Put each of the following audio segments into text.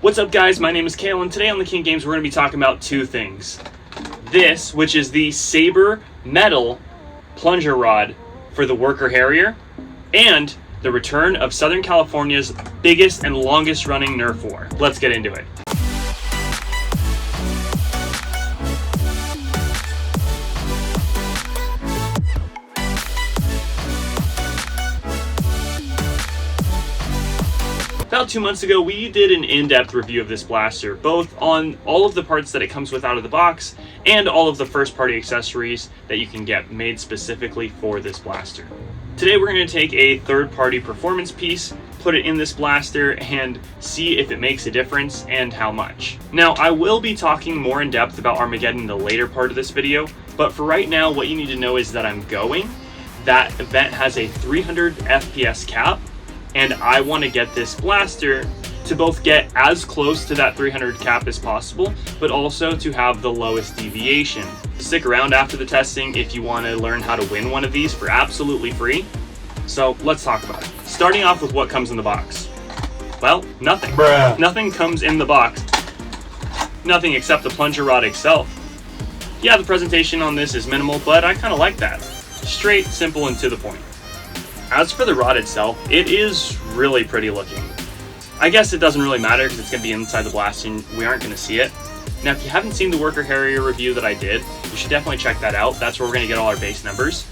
What's up guys, my name is Kale, and today on the King Games we're going to be talking about two things. This, which is the Sabre metal plunger rod for the Worker Harrier, and the return of Southern California's biggest and longest running Nerf War. Let's get into it. About 2 months ago, we did an in-depth review of this blaster, both on all of the parts that it comes with out of the box and all of the first-party accessories that you can get made specifically for this blaster. Today we're going to take a third-party performance piece, put it in this blaster, and see if it makes a difference and how much. Now, I will be talking more in depth about Armageddon in the later part of this video, but for right now, what you need to know is that I'm going. That event has a 300 FPS cap, and I want to get this blaster to both get as close to that 300 cap as possible, but also to have the lowest deviation. Stick around after the testing if you want to learn how to win one of these for absolutely free. So let's talk about it. Starting off with what comes in the box. Well, nothing. Bruh. Nothing comes in the box. Nothing except the plunger rod itself. Yeah, the presentation on this is minimal, but I kind of like that. Straight, simple, and to the point. As for the rod itself, it is really pretty looking. I guess it doesn't really matter because it's going to be inside the blaster and we aren't going to see it. Now, if you haven't seen the Worker Harrier review that I did, you should definitely check that out. That's where we're going to get all our base numbers.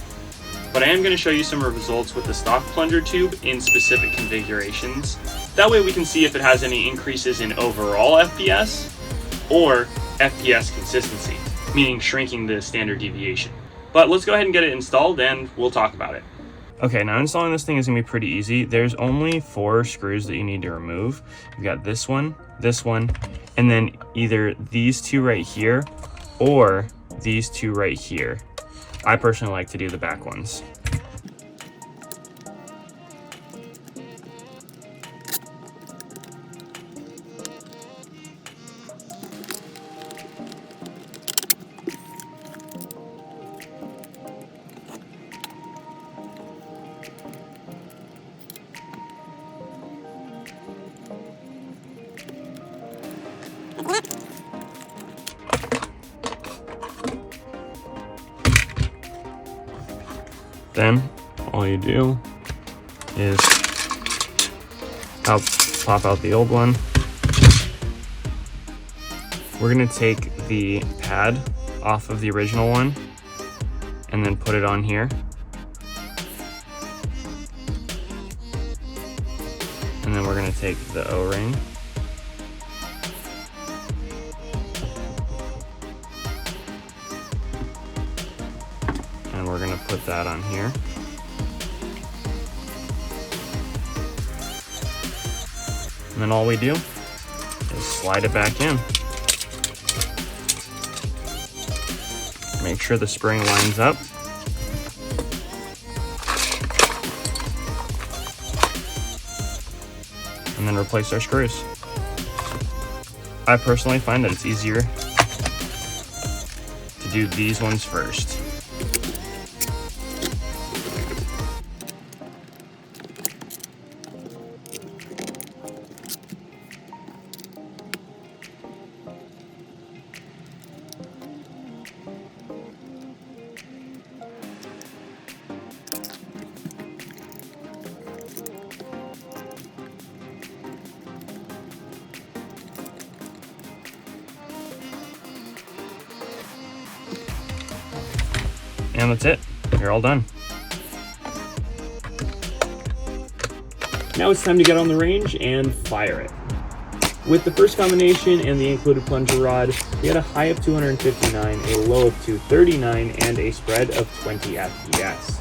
But I am going to show you some results with the stock plunger tube in specific configurations. That way we can see if it has any increases in overall FPS or FPS consistency, meaning shrinking the standard deviation. But let's go ahead and get it installed and we'll talk about it. Okay, now installing this thing is going to be pretty easy. There's only 4 screws that you need to remove. You've got this one, and then either these 2 right here or these 2 right here. I personally like to do the back ones. Then all you do is pop out the old one. We're gonna take the pad off of the original one and then put it on here. And then we're gonna take the O-ring. And we're gonna put that on here. And then all we do is slide it back in. Make sure the spring lines up. And then replace our screws. I personally find that it's easier to do these ones first. And that's it. You're all done. Now it's time to get on the range and fire it. With the first combination and the included plunger rod, we had a high of 259, a low of 239, and a spread of 20 FPS.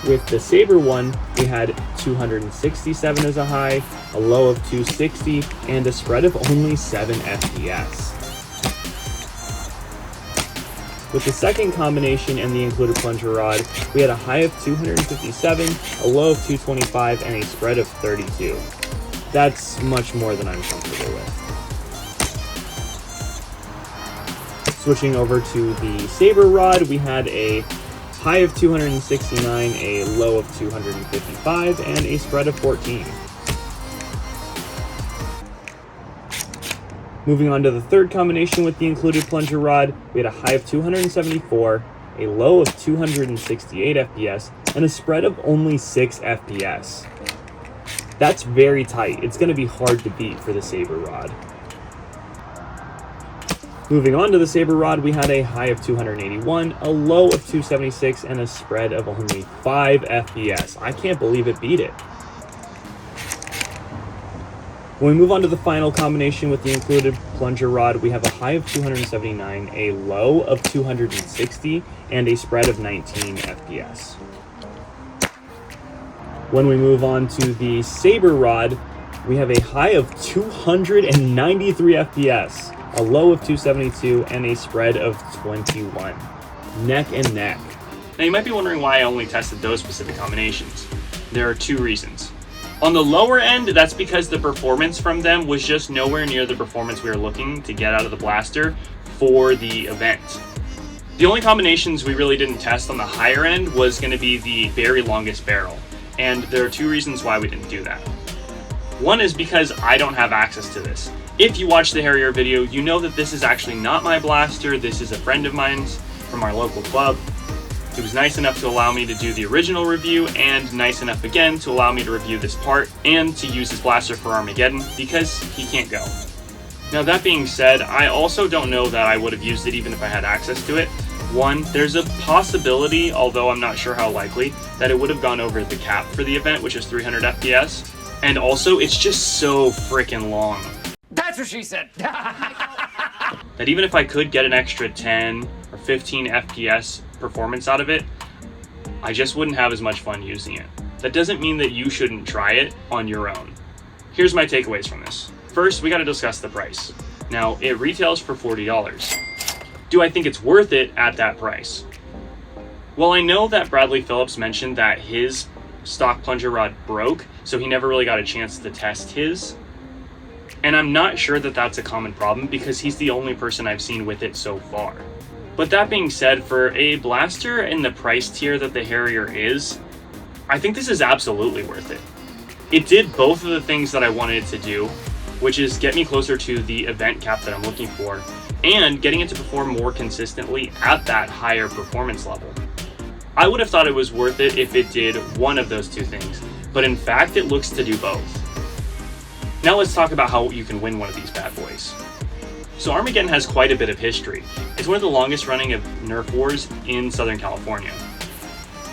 With the Sabre one, we had 267 as a high, a low of 260, and a spread of only 7 FPS. With the second combination and the included plunger rod, we had a high of 257, a low of 225, and a spread of 32. That's much more than I'm comfortable with. Switching over to the Sabre rod, we had a high of 269, a low of 255, and a spread of 14. Moving on to the third combination with the included plunger rod, we had a high of 274, a low of 268 FPS, and a spread of only 6 FPS. That's very tight. It's going to be hard to beat for the Sabre rod. Moving on to the Sabre rod, we had a high of 281, a low of 276, and a spread of only 5 FPS. I can't believe it beat it. When we move on to the final combination with the included plunger rod, we have a high of 279, a low of 260, and a spread of 19 FPS. When we move on to the Sabre rod, we have a high of 293 FPS, a low of 272, and a spread of 21. Neck and neck. Now you might be wondering why I only tested those specific combinations. There are 2 reasons. On the lower end, that's because the performance from them was just nowhere near the performance we were looking to get out of the blaster for the event. The only combinations we really didn't test on the higher end was going to be the very longest barrel, and there are 2 reasons why we didn't do that. One is because I don't have access to this. If you watch the Harrier video, you know that this is actually not my blaster. This is a friend of mine's from our local club. He was nice enough to allow me to do the original review, and nice enough again to allow me to review this part and to use his blaster for Armageddon because he can't go. Now that being said, I also don't know that I would have used it even if I had access to it. One, there's a possibility, although I'm not sure how likely, that it would have gone over the cap for the event, which is 300 FPS. And also, it's just so freaking long. That's what she said! That even if I could get an extra 10 or 15 FPS performance out of it, I just wouldn't have as much fun using it. That doesn't mean that you shouldn't try it on your own. Here's my takeaways from this. First, we gotta discuss the price. Now, it retails for $40. Do I think it's worth it at that price? Well, I know that Bradley Phillips mentioned that his stock plunger rod broke, so he never really got a chance to test his. And I'm not sure that that's a common problem because he's the only person I've seen with it so far. But that being said, for a blaster in the price tier that the Harrier is, I think this is absolutely worth it. It did both of the things that I wanted it to do, which is get me closer to the event cap that I'm looking for, and getting it to perform more consistently at that higher performance level. I would have thought it was worth it if it did one of those 2 things, but in fact it looks to do both. Now let's talk about how you can win one of these bad boys. So Armageddon has quite a bit of history. It's one of the longest running of Nerf Wars in Southern California.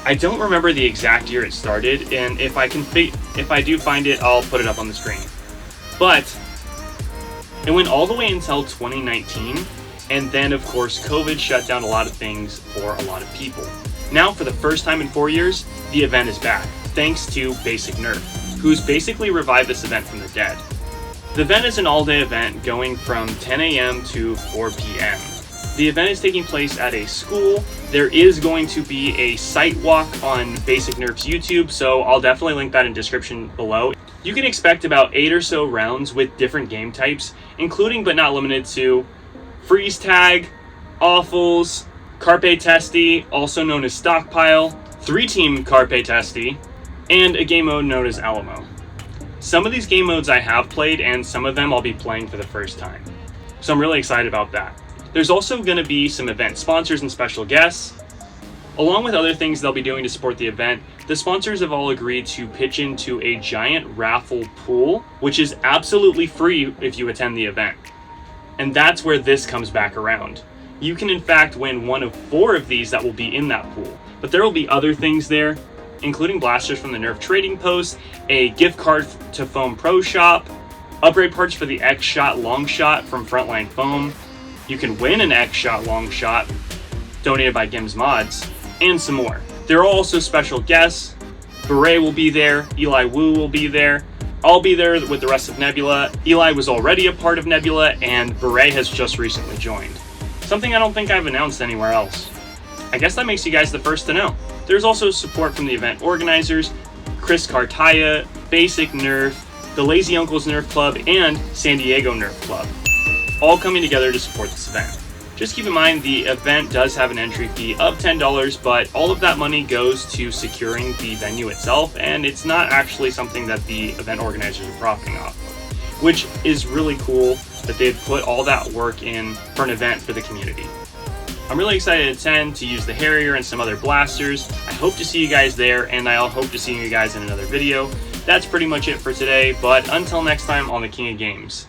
I don't remember the exact year it started, and if I do find it, I'll put it up on the screen. But it went all the way until 2019, and then of course COVID shut down a lot of things for a lot of people. Now, for the first time in 4 years, the event is back, thanks to Basic Nerf, who's basically revived this event from the dead. The event is an all-day event going from 10 a.m. to 4 p.m. The event is taking place at a school. There is going to be a site walk on Basic Nerf's YouTube, so I'll definitely link that in the description below. You can expect about 8 or so rounds with different game types, including but not limited to freeze tag, awfuls, carpe testi, also known as stockpile, 3-team carpe testi, and a game mode known as Alamo. Some of these game modes I have played, and some of them I'll be playing for the first time. So I'm really excited about that. There's also going to be some event sponsors and special guests. Along with other things they'll be doing to support the event, the sponsors have all agreed to pitch into a giant raffle pool, which is absolutely free if you attend the event. And that's where this comes back around. You can in fact win one of 4 of these that will be in that pool, but there will be other things there, including blasters from the Nerf Trading Post, a gift card to Foam Pro Shop, upgrade parts for the X-Shot Long Shot from Frontline Foam. You can win an X-Shot Long Shot donated by Gims Mods, and some more. There are also special guests. Beret will be there, Eli Wu will be there. I'll be there with the rest of Nebula. Eli was already a part of Nebula, and Beret has just recently joined. Something I don't think I've announced anywhere else. I guess that makes you guys the first to know. There's also support from the event organizers, Chris Cartaya, Basic Nerf, the Lazy Uncles Nerf Club, and San Diego Nerf Club, all coming together to support this event. Just keep in mind the event does have an entry fee of $10, but all of that money goes to securing the venue itself, and it's not actually something that the event organizers are profiting off of. which is really cool that they've put all that work in for an event for the community. I'm really excited at 10 to use the Harrier and some other blasters. I hope to see you guys there, and I'll hope to see you guys in another video. That's pretty much it for today, but until next time on the King of Games.